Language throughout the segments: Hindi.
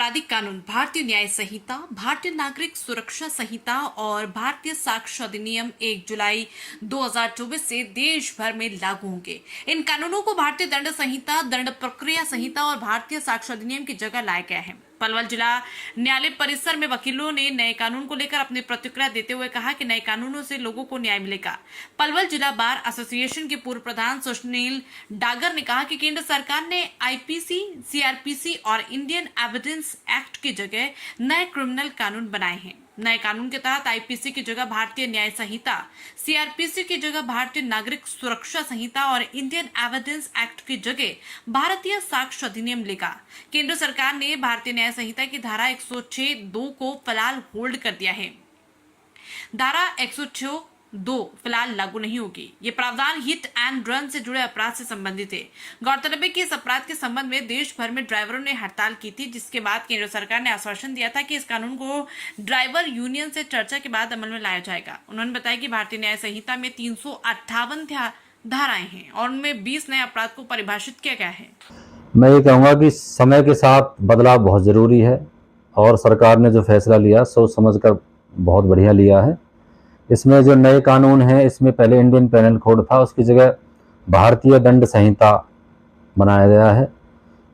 आपराधिक कानून, भारतीय न्याय संहिता, भारतीय नागरिक सुरक्षा संहिता और भारतीय साक्ष्य अधिनियम 1 जुलाई 2024 से देश भर में लागू होंगे। इन कानूनों को भारतीय दंड संहिता, दंड प्रक्रिया संहिता और भारतीय साक्ष्य अधिनियम की जगह लाया गया है। पलवल जिला न्यायालय परिसर में वकीलों ने नए कानून को लेकर अपनी प्रतिक्रिया देते हुए कहा कि नए कानूनों से लोगों को न्याय मिलेगा। पलवल जिला बार एसोसिएशन के पूर्व प्रधान सुनील डागर ने कहा कि केंद्र सरकार ने आईपीसी, सीआरपीसी और इंडियन एविडेंस एक्ट की जगह नए क्रिमिनल कानून बनाए हैं। नए कानून के तहत आईपीसी की जगह भारतीय न्याय संहिता, सीआरपीसी की जगह भारतीय नागरिक सुरक्षा संहिता और इंडियन एविडेंस एक्ट की जगह भारतीय साक्ष्य अधिनियम लेगा। केंद्र सरकार ने भारतीय न्याय संहिता की धारा 106(2) को फिलहाल होल्ड कर दिया है। धारा 106(2) फिलहाल लागू नहीं होगी। ये प्रावधान हिट एंड रन से जुड़े अपराध से संबंधित है। गौरतलब है कि इस अपराध के संबंध में देश भर में ड्राइवरों ने हड़ताल की थी, जिसके बाद केंद्र सरकार ने आश्वासन दिया था कि इस कानून को ड्राइवर यूनियन से चर्चा के बाद अमल में लाया जाएगा। उन्होंने बताया कि भारतीय न्याय संहिता में 358 धाराएं हैं और उनमें 20 नए अपराध को परिभाषित किया गया है। मैं ये कहूँगा कि समय के साथ बदलाव बहुत ज़रूरी है और सरकार ने जो फैसला लिया सोच समझकर बहुत बढ़िया लिया है। इसमें जो नए कानून हैं, इसमें पहले इंडियन पेनल कोड था, उसकी जगह भारतीय दंड संहिता बनाया गया है।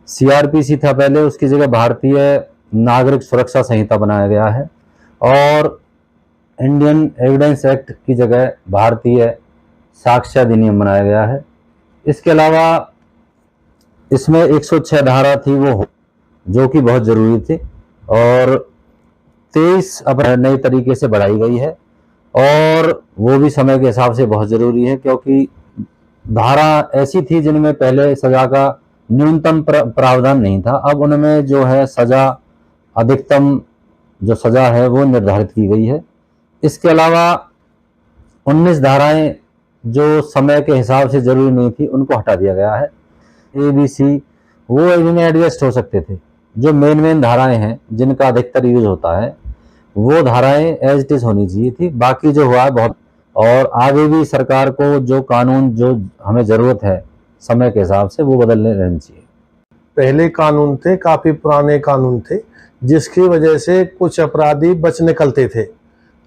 सीआरपीसी था पहले, उसकी जगह भारतीय नागरिक सुरक्षा संहिता बनाया गया है और इंडियन एविडेंस एक्ट की जगह भारतीय साक्ष्य अधिनियम बनाया गया है। इसके अलावा इसमें 106 धारा थी वो जो कि बहुत ज़रूरी थी और 23 अब नए तरीके से बढ़ाई गई है और वो भी समय के हिसाब से बहुत ज़रूरी है, क्योंकि धारा ऐसी थी जिनमें पहले सज़ा का न्यूनतम प्रावधान नहीं था। अब उनमें जो है सज़ा अधिकतम जो सज़ा है वो निर्धारित की गई है। इसके अलावा 19 धाराएं जो समय के हिसाब से ज़रूरी नहीं थी उनको हटा दिया गया है। ABC वो इनमें एडजस्ट हो सकते थे। जो मेन धाराएं हैं जिनका अधिकतर यूज होता है वो धाराएं एज इट इज होनी चाहिए थी। बाकी जो हुआ है बहुत, और आगे भी सरकार को जो कानून जो हमें ज़रूरत है समय के हिसाब से वो बदलने रहने चाहिए। पहले कानून थे, काफ़ी पुराने कानून थे, जिसकी वजह से कुछ अपराधी बच निकलते थे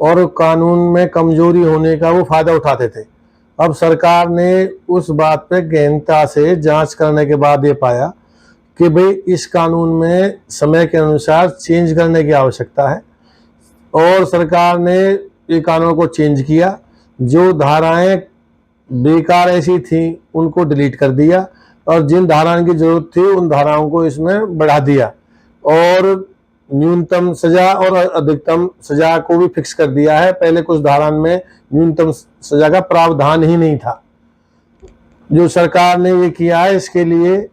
और कानून में कमजोरी होने का वो फ़ायदा उठाते थे। अब सरकार ने उस बात पे गहनता से जांच करने के बाद ये पाया कि भाई इस कानून में समय के अनुसार चेंज करने की आवश्यकता है और सरकार ने ये कानून को चेंज किया। जो धाराएं बेकार ऐसी थी उनको डिलीट कर दिया और जिन धाराओं की जरूरत थी उन धाराओं को इसमें बढ़ा दिया और न्यूनतम सजा और अधिकतम सजा को भी फिक्स कर दिया है। पहले कुछ धाराओं में न्यूनतम सजा का प्रावधान ही नहीं था। जो सरकार ने ये किया है इसके लिए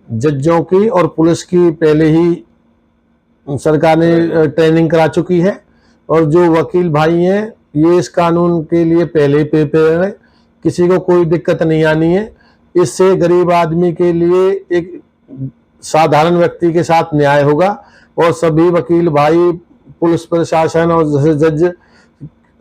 जजों की और पुलिस की पहले ही सरकार ने ट्रेनिंग करा चुकी है और जो वकील भाई हैं ये इस कानून के लिए पहले ही प्रिपेयर है। किसी को कोई दिक्कत नहीं आनी है। इससे गरीब आदमी के लिए एक साधारण व्यक्ति के साथ न्याय होगा और सभी वकील भाई, पुलिस प्रशासन और जज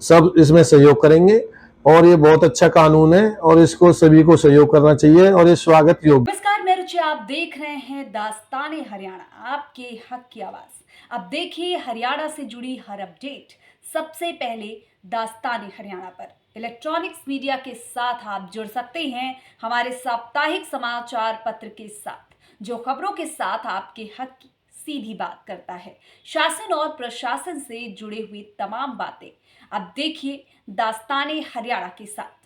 सब इसमें सहयोग करेंगे और ये बहुत अच्छा कानून है और इसको सभी को सहयोग करना चाहिए और ये स्वागत योग्य। नमस्कार, मैं रुचि, आप देख रहे हैं दास्ताने हरियाणा, आपके हक की आवाज। अब देखिए हरियाणा से जुड़ी हर अपडेट सबसे पहले दास्ताने हरियाणा पर। इलेक्ट्रॉनिक्स मीडिया के साथ आप जुड़ सकते हैं हमारे साप्ताहिक समाचार पत्र के साथ, जो खबरों के साथ आपके हक की सीधी बात करता है। शासन और प्रशासन से जुड़े हुए तमाम बातें अब देखिए दास्ताने हरियाणा के साथ।